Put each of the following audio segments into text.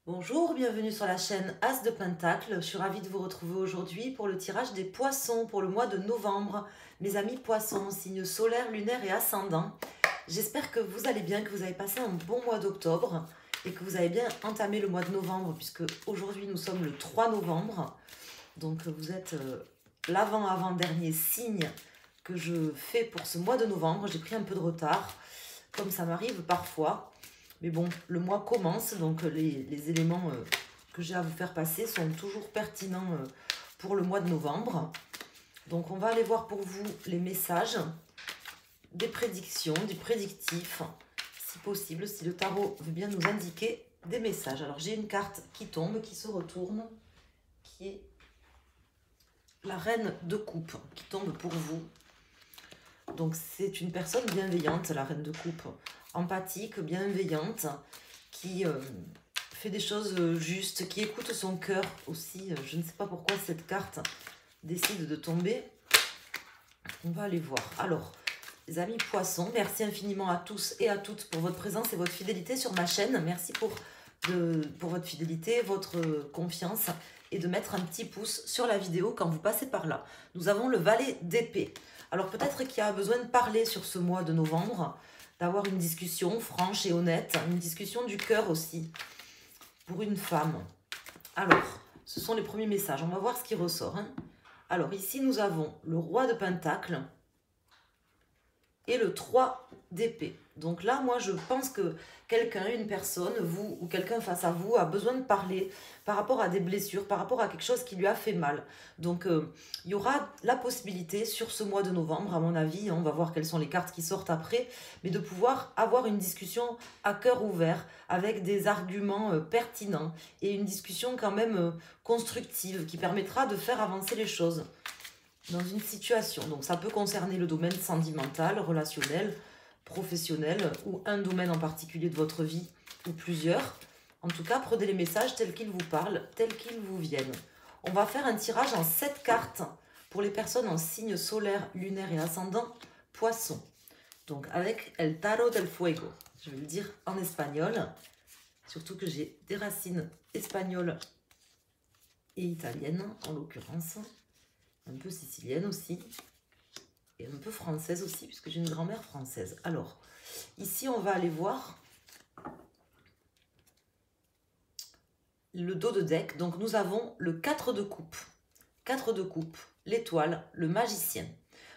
Bonjour, bienvenue sur la chaîne As de Pentacle. Je suis ravie de vous retrouver aujourd'hui pour le tirage des poissons pour le mois de novembre. Mes amis poissons, signes solaires, lunaires et ascendants. J'espère que vous allez bien, que vous avez passé un bon mois d'octobre et que vous avez bien entamé le mois de novembre puisque aujourd'hui nous sommes le 3 novembre. Donc vous êtes l'avant-avant-dernier signe que je fais pour ce mois de novembre. J'ai pris un peu de retard, comme ça m'arrive parfois. Mais bon, le mois commence, donc les éléments que j'ai à vous faire passer sont toujours pertinents pour le mois de novembre. Donc on va aller voir pour vous les messages, des prédictions, du prédictif, si possible, si le tarot veut bien nous indiquer des messages. Alors j'ai une carte qui tombe, qui se retourne, qui est la reine de coupe, qui tombe pour vous. Donc c'est une personne bienveillante, la reine de coupe, empathique, bienveillante, qui fait des choses justes, qui écoute son cœur aussi. Je ne sais pas pourquoi cette carte décide de tomber. On va aller voir. Alors, les amis poissons, merci infiniment à tous et à toutes pour votre présence et votre fidélité sur ma chaîne. Merci pour votre fidélité, votre confiance et de mettre un petit pouce sur la vidéo quand vous passez par là. Nous avons le valet d'épée. Alors peut-être qu'il y a besoin de parler sur ce mois de novembre, d'avoir une discussion franche et honnête, une discussion du cœur aussi, pour une femme. Alors, ce sont les premiers messages, on va voir ce qui ressort. Alors ici nous avons le roi de Pentacle et le 3 d'épée. Donc là, moi, je pense que quelqu'un, une personne, vous ou quelqu'un face à vous a besoin de parler par rapport à des blessures, par rapport à quelque chose qui lui a fait mal. Donc, il y aura la possibilité sur ce mois de novembre, à mon avis, on va voir quelles sont les cartes qui sortent après, mais de pouvoir avoir une discussion à cœur ouvert, avec des arguments pertinents et une discussion quand même constructive qui permettra de faire avancer les choses dans une situation. Donc ça peut concerner le domaine sentimental, relationnel, professionnel ou un domaine en particulier de votre vie ou plusieurs. En tout cas, prenez les messages tels qu'ils vous parlent, tels qu'ils vous viennent. On va faire un tirage en 7 cartes pour les personnes en signe solaire, lunaire et ascendant poisson. Donc avec El Tarot del Fuego. Je vais le dire en espagnol. Surtout que j'ai des racines espagnoles et italiennes en l'occurrence. Un peu sicilienne aussi, et un peu française aussi, puisque j'ai une grand-mère française. Alors, ici, on va aller voir le dos de deck. Donc, nous avons le 4 de coupe. 4 de coupe, l'étoile, le magicien.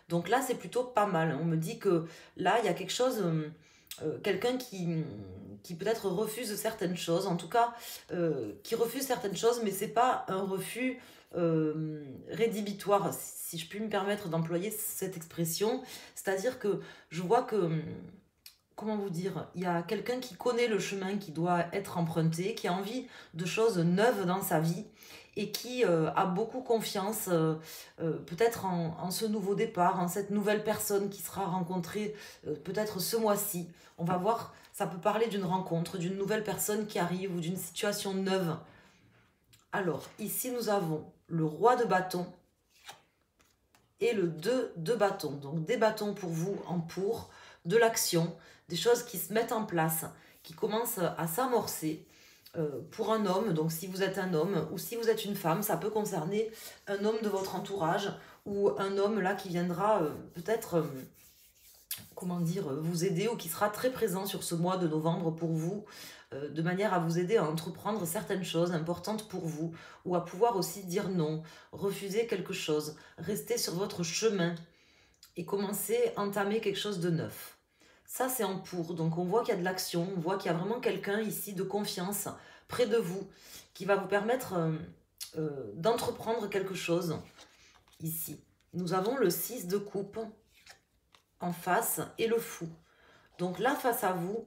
Donc là, c'est plutôt pas mal. On me dit que là, il y a quelque chose... quelqu'un qui peut-être refuse certaines choses, en tout cas, qui refuse certaines choses, mais c'est pas un refus rédhibitoire, si je puis me permettre d'employer cette expression. C'est-à-dire que je vois que, comment vous dire, il y a quelqu'un qui connaît le chemin qui doit être emprunté, qui a envie de choses neuves dans sa vie et qui a beaucoup confiance peut-être en ce nouveau départ, en cette nouvelle personne qui sera rencontrée peut-être ce mois-ci. On va voir, ça peut parler d'une rencontre, d'une nouvelle personne qui arrive ou d'une situation neuve. Alors, ici nous avons le roi de bâton et le 2 de bâton. Donc des bâtons pour vous en pour, de l'action, des choses qui se mettent en place, qui commencent à s'amorcer. Pour un homme, donc si vous êtes un homme ou si vous êtes une femme, ça peut concerner un homme de votre entourage ou un homme là qui viendra peut-être, comment dire, vous aider ou qui sera très présent sur ce mois de novembre pour vous, de manière à vous aider à entreprendre certaines choses importantes pour vous ou à pouvoir aussi dire non, refuser quelque chose, rester sur votre chemin et commencer à entamer quelque chose de neuf. Ça, c'est en pour. Donc, on voit qu'il y a de l'action. On voit qu'il y a vraiment quelqu'un ici de confiance près de vous qui va vous permettre d'entreprendre quelque chose ici. Nous avons le 6 de coupe en face et le fou. Donc là, face à vous,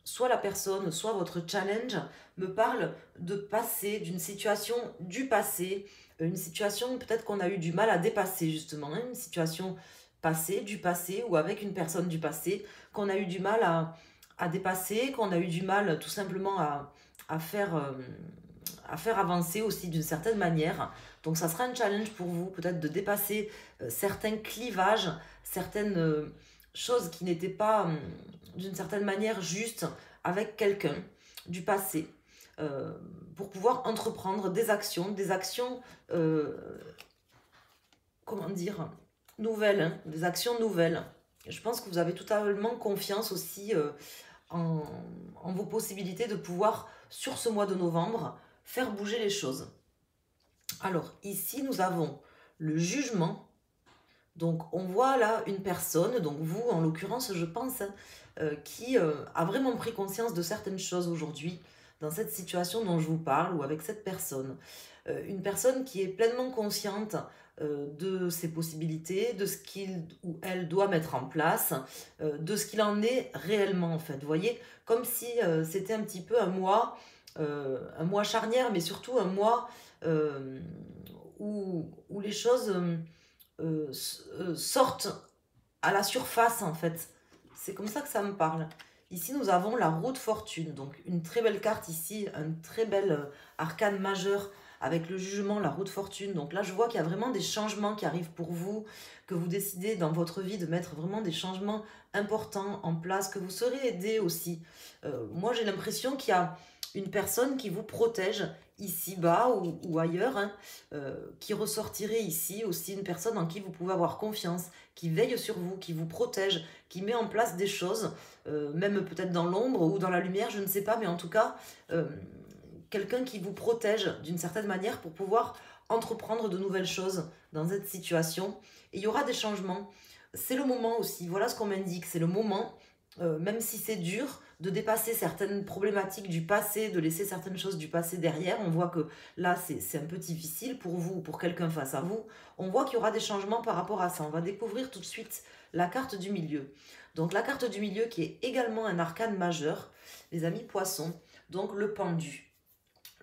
soit la personne, soit votre challenge me parle de passer, d'une situation du passé, une situation peut-être qu'on a eu du mal à dépasser justement, une situation passée, du passé ou avec une personne du passé qu'on a eu du mal à dépasser, qu'on a eu du mal tout simplement à faire avancer aussi d'une certaine manière. Donc ça sera un challenge pour vous peut-être de dépasser certains clivages, certaines choses qui n'étaient pas d'une certaine manière justes avec quelqu'un du passé. pour pouvoir entreprendre des actions, comment dire, nouvelles, hein, des actions nouvelles. Je pense que vous avez totalement confiance aussi en vos possibilités de pouvoir, sur ce mois de novembre, faire bouger les choses. Alors, ici, nous avons le jugement. Donc, on voit là une personne, donc vous, en l'occurrence, je pense, hein, qui a vraiment pris conscience de certaines choses aujourd'hui, dans cette situation dont je vous parle, ou avec cette personne. Une personne qui est pleinement consciente de ses possibilités, de ce qu'il ou elle doit mettre en place, de ce qu'il en est réellement, en fait. Vous voyez, comme si c'était un petit peu un mois charnière, mais surtout un mois euh, où les choses sortent à la surface, en fait. C'est comme ça que ça me parle. Ici, nous avons la roue de fortune. Donc, une très belle carte ici, un très bel arcane majeur avec le jugement, la roue de fortune. Donc là, je vois qu'il y a vraiment des changements qui arrivent pour vous, que vous décidez dans votre vie de mettre vraiment des changements importants en place, que vous serez aidé aussi. Moi, j'ai l'impression qu'il y a une personne qui vous protège ici-bas ou ailleurs, hein, qui ressortirait ici aussi, une personne en qui vous pouvez avoir confiance, qui veille sur vous, qui vous protège, qui met en place des choses, même peut-être dans l'ombre ou dans la lumière, je ne sais pas, mais en tout cas, quelqu'un qui vous protège d'une certaine manière pour pouvoir entreprendre de nouvelles choses dans cette situation. Et il y aura des changements. C'est le moment aussi, voilà ce qu'on m'indique, c'est le moment, même si c'est dur, de dépasser certaines problématiques du passé, de laisser certaines choses du passé derrière. On voit que là, c'est un peu difficile pour vous ou pour quelqu'un face à vous. On voit qu'il y aura des changements par rapport à ça. On va découvrir tout de suite la carte du milieu. Donc la carte du milieu qui est également un arcane majeur, les amis poissons, donc le pendu.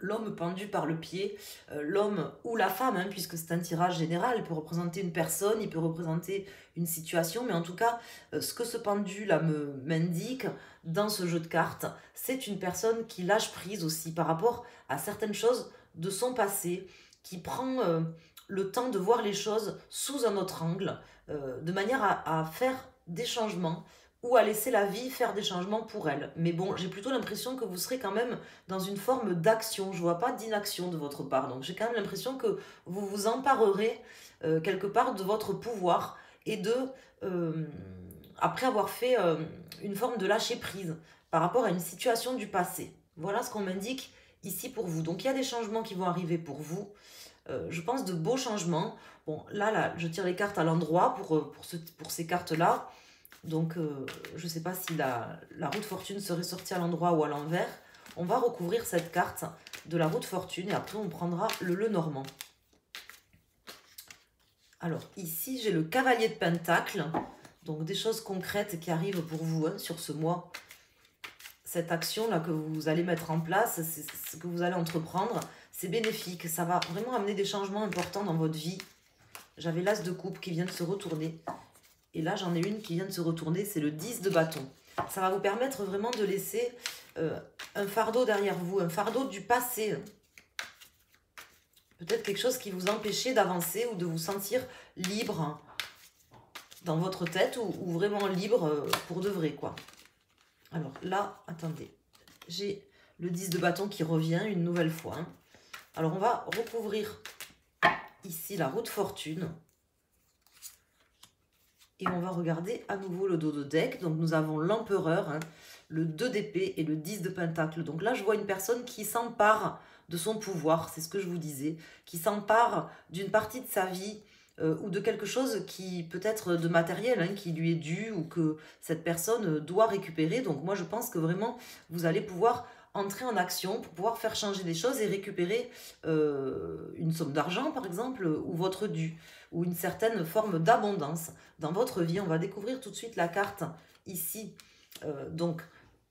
L'homme pendu par le pied, l'homme ou la femme, hein, puisque c'est un tirage général, il peut représenter une personne, il peut représenter une situation, mais en tout cas, ce que ce pendu-là m'indique dans ce jeu de cartes, c'est une personne qui lâche prise aussi par rapport à certaines choses de son passé, qui prend le temps de voir les choses sous un autre angle, de manière à faire des changements ou à laisser la vie faire des changements pour elle. Mais bon, j'ai plutôt l'impression que vous serez quand même dans une forme d'action. Je vois pas d'inaction de votre part. Donc j'ai quand même l'impression que vous vous emparerez quelque part de votre pouvoir et après avoir fait une forme de lâcher prise par rapport à une situation du passé. Voilà ce qu'on m'indique ici pour vous. Donc il y a des changements qui vont arriver pour vous. Je pense de beaux changements. Bon, là, je tire les cartes à l'endroit pour ces cartes-là. Donc, je ne sais pas si la roue de fortune serait sortie à l'endroit ou à l'envers. On va recouvrir cette carte de la roue de fortune et après on prendra le normand. Alors, ici, j'ai le cavalier de pentacle. Donc, des choses concrètes qui arrivent pour vous hein, sur ce mois. Cette action-là que vous allez mettre en place, c'est ce que vous allez entreprendre, c'est bénéfique. Ça va vraiment amener des changements importants dans votre vie. J'avais l'as de coupe qui vient de se retourner. Et là, j'en ai une qui vient de se retourner, c'est le 10 de bâton. Ça va vous permettre vraiment de laisser un fardeau derrière vous, un fardeau du passé. Peut-être quelque chose qui vous empêchait d'avancer ou de vous sentir libre dans votre tête ou vraiment libre pour de vrai, quoi. Alors là, attendez, j'ai le 10 de bâton qui revient une nouvelle fois. Hein. Alors, on va recouvrir ici la roue de fortune. Et on va regarder à nouveau le dos de deck. Donc nous avons l'empereur, hein, le 2 d'épée et le 10 de pentacle. Donc là, je vois une personne qui s'empare de son pouvoir, c'est ce que je vous disais, qui s'empare d'une partie de sa vie ou de quelque chose qui peut être de matériel, hein, qui lui est dû ou que cette personne doit récupérer. Donc moi, je pense que vraiment, vous allez pouvoir entrer en action pour pouvoir faire changer des choses et récupérer une somme d'argent, par exemple, ou votre dû, ou une certaine forme d'abondance dans votre vie. On va découvrir tout de suite la carte ici. Donc,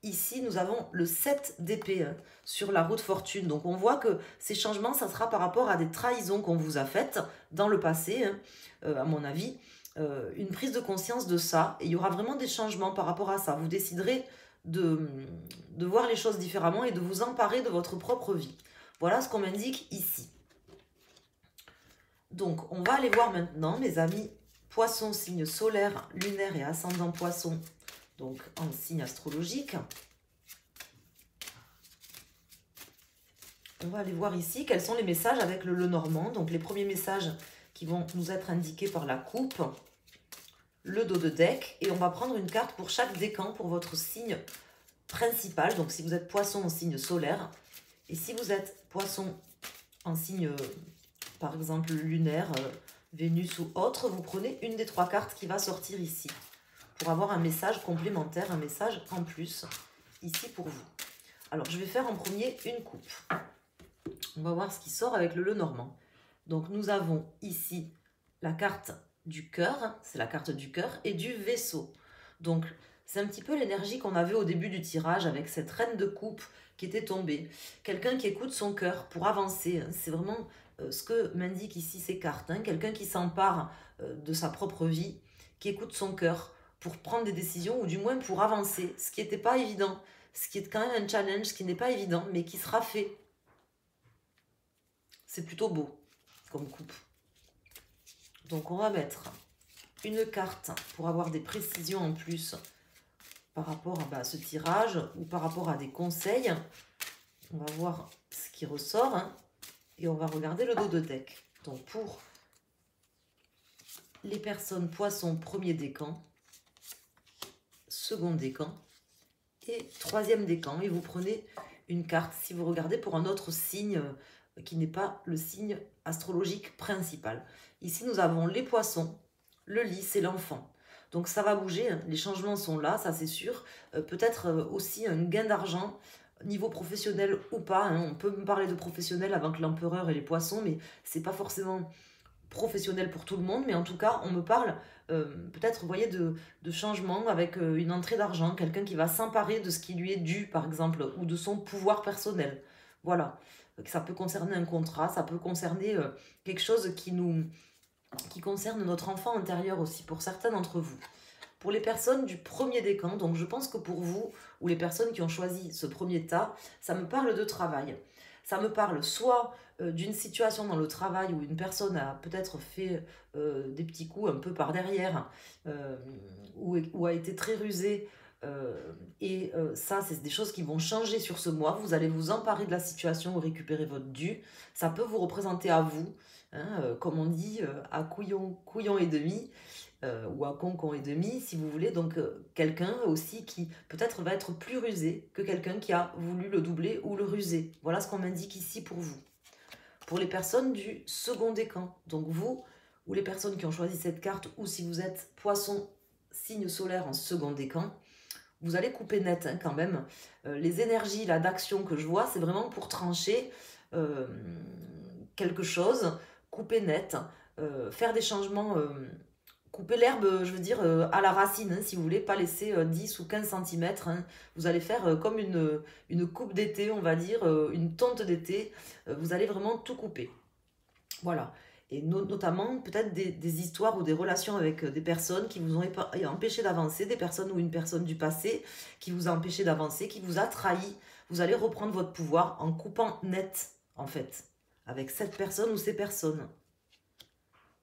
ici, nous avons le 7 d'épée hein, sur la roue de fortune. Donc, on voit que ces changements, ça sera par rapport à des trahisons qu'on vous a faites dans le passé, hein, à mon avis. Une prise de conscience de ça. Et il y aura vraiment des changements par rapport à ça. Vous déciderez de voir les choses différemment et de vous emparer de votre propre vie. Voilà ce qu'on m'indique ici. Donc, on va aller voir maintenant, mes amis, poisson, signe solaire, lunaire et ascendant poisson, donc en signe astrologique. On va aller voir ici quels sont les messages avec le Lenormand. Donc les premiers messages qui vont nous être indiqués par la coupe, le dos de deck. Et on va prendre une carte pour chaque décan pour votre signe principal. Donc si vous êtes poisson en signe solaire, et si vous êtes poisson en signe, par exemple, lunaire, Vénus ou autre, vous prenez une des 3 cartes qui va sortir ici pour avoir un message complémentaire, un message en plus ici pour vous. Alors, je vais faire en premier une coupe. On va voir ce qui sort avec le Lenormand. Donc, nous avons ici la carte du cœur, c'est la carte du cœur, et du vaisseau. Donc, c'est un petit peu l'énergie qu'on avait au début du tirage avec cette reine de coupe qui était tombée. Quelqu'un qui écoute son cœur pour avancer. C'est vraiment ce que m'indiquent ici ces cartes. Quelqu'un qui s'empare de sa propre vie, qui écoute son cœur pour prendre des décisions ou du moins pour avancer. Ce qui n'était pas évident, ce qui est quand même un challenge, ce qui n'est pas évident, mais qui sera fait. C'est plutôt beau comme coupe. Donc on va mettre une carte pour avoir des précisions en plus par rapport à ce tirage ou par rapport à des conseils. On va voir ce qui ressort et on va regarder le dos de deck. Donc pour les personnes poissons, premier décan, second décan et troisième décan. Et vous prenez une carte si vous regardez pour un autre signe qui n'est pas le signe astrologique principal. Ici, nous avons les poissons, le lys et l'enfant. Donc ça va bouger, les changements sont là, ça c'est sûr. Peut-être aussi un gain d'argent, niveau professionnel ou pas. On peut me parler de professionnel avant que l'empereur et les poissons, mais c'est pas forcément professionnel pour tout le monde. Mais en tout cas, on me parle peut-être, vous voyez, de changements avec une entrée d'argent, quelqu'un qui va s'emparer de ce qui lui est dû, par exemple, ou de son pouvoir personnel. Voilà. Ça peut concerner un contrat, ça peut concerner quelque chose qui concerne notre enfant intérieur aussi, pour certains d'entre vous. Pour les personnes du premier décan, donc je pense que pour vous, ou les personnes qui ont choisi ce premier tas, ça me parle de travail. Ça me parle soit d'une situation dans le travail où une personne a peut-être fait des petits coups un peu par derrière, ou a été très rusée, ça, c'est des choses qui vont changer sur ce mois. Vous allez vous emparer de la situation ou récupérer votre dû. Ça peut vous représenter à vous, comme on dit, à couillon et demi, ou à concon et demi, si vous voulez. Donc, quelqu'un aussi qui peut-être va être plus rusé que quelqu'un qui a voulu le doubler ou le ruser. Voilà ce qu'on m'indique ici pour vous. Pour les personnes du second décan, donc vous, ou les personnes qui ont choisi cette carte, ou si vous êtes poisson, signe solaire en second décan, vous allez couper net quand même. Les énergies là d'action que je vois, c'est vraiment pour trancher quelque chose, couper net, faire des changements, couper l'herbe, je veux dire, à la racine, si vous voulez, pas laisser 10 ou 15 cm. Vous allez faire comme une coupe d'été, on va dire, une tonte d'été. Vous allez vraiment tout couper. Voilà. Et notamment peut-être des histoires ou des relations avec des personnes qui vous ont empêché d'avancer, des personnes ou une personne du passé qui vous a empêché d'avancer, qui vous a trahi. Vous allez reprendre votre pouvoir en coupant net, en fait, avec cette personne ou ces personnes.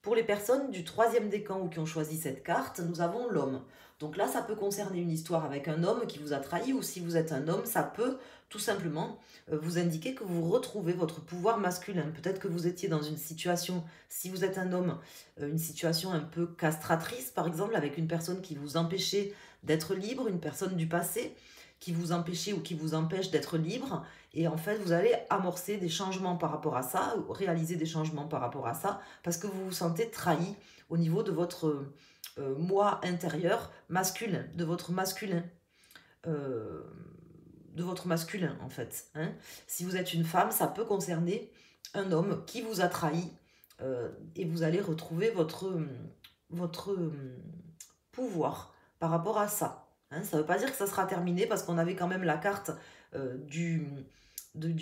Pour les personnes du troisième décan ou qui ont choisi cette carte, nous avons l'homme. Donc là, ça peut concerner une histoire avec un homme qui vous a trahi, ou si vous êtes un homme, ça peut tout simplement vous indiquer que vous retrouvez votre pouvoir masculin. Peut-être que vous étiez dans une situation, si vous êtes un homme, une situation un peu castratrice, par exemple, avec une personne qui vous empêchait d'être libre, une personne du passé qui vous empêchait ou qui vous empêche d'être libre. Et en fait, vous allez amorcer des changements par rapport à ça, réaliser des changements par rapport à ça, parce que vous vous sentez trahi au niveau de votre moi intérieur masculin, de votre masculin. En fait. Si vous êtes une femme, ça peut concerner un homme qui vous a trahi et vous allez retrouver votre pouvoir par rapport à ça. Ça ne veut pas dire que ça sera terminé parce qu'on avait quand même la carte du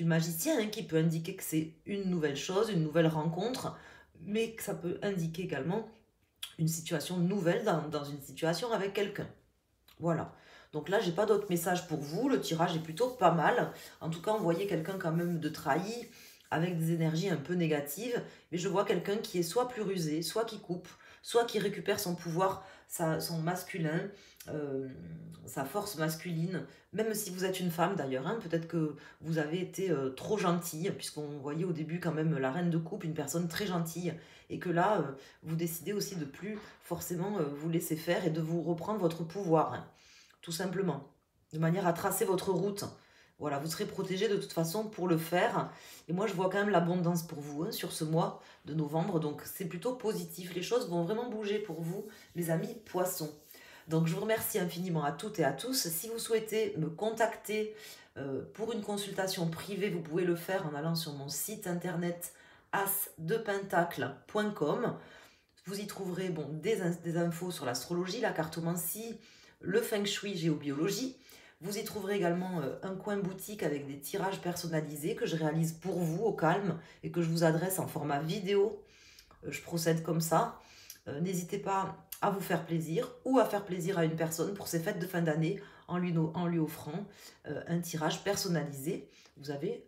magicien qui peut indiquer que c'est une nouvelle chose, une nouvelle rencontre, mais que ça peut indiquer également une situation nouvelle dans une situation avec quelqu'un. Voilà. Donc là, j'ai pas d'autres messages pour vous. Le tirage est plutôt pas mal. En tout cas, on voyait quelqu'un quand même de trahi, avec des énergies un peu négatives. Mais je vois quelqu'un qui est soit plus rusé, soit qui coupe, soit qui récupère son pouvoir son masculin, euh, sa force masculine, même si vous êtes une femme d'ailleurs, hein, peut-être que vous avez été trop gentille, puisqu'on voyait au début quand même la reine de coupe, une personne très gentille, et que là, vous décidez aussi de plus forcément vous laisser faire et de vous reprendre votre pouvoir, hein, tout simplement, de manière à tracer votre route. Voilà, vous serez protégé de toute façon pour le faire. Et moi, je vois quand même l'abondance pour vous, hein, sur ce mois de novembre. Donc, c'est plutôt positif. Les choses vont vraiment bouger pour vous, mes amis poissons. Donc, je vous remercie infiniment à toutes et à tous. Si vous souhaitez me contacter pour une consultation privée, vous pouvez le faire en allant sur mon site internet asdepentacle.com. Vous y trouverez des infos sur l'astrologie, la cartomancie, le feng shui, géobiologie. Vous y trouverez également un coin boutique avec des tirages personnalisés que je réalise pour vous au calme et que je vous adresse en format vidéo. Je procède comme ça. N'hésitez pas à vous faire plaisir ou à faire plaisir à une personne pour ses fêtes de fin d'année en lui offrant un tirage personnalisé. Vous avez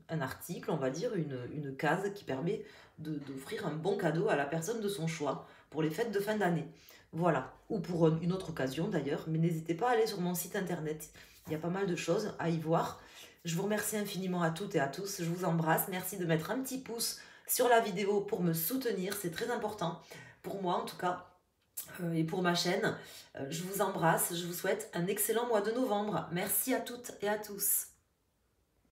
un article, on va dire, une case qui permet d'offrir un bon cadeau à la personne de son choix pour les fêtes de fin d'année. Voilà, ou pour une autre occasion d'ailleurs, mais n'hésitez pas à aller sur mon site internet. Il y a pas mal de choses à y voir. Je vous remercie infiniment à toutes et à tous. Je vous embrasse. Merci de mettre un petit pouce sur la vidéo pour me soutenir. C'est très important, pour moi en tout cas, et pour ma chaîne. Je vous embrasse. Je vous souhaite un excellent mois de novembre. Merci à toutes et à tous.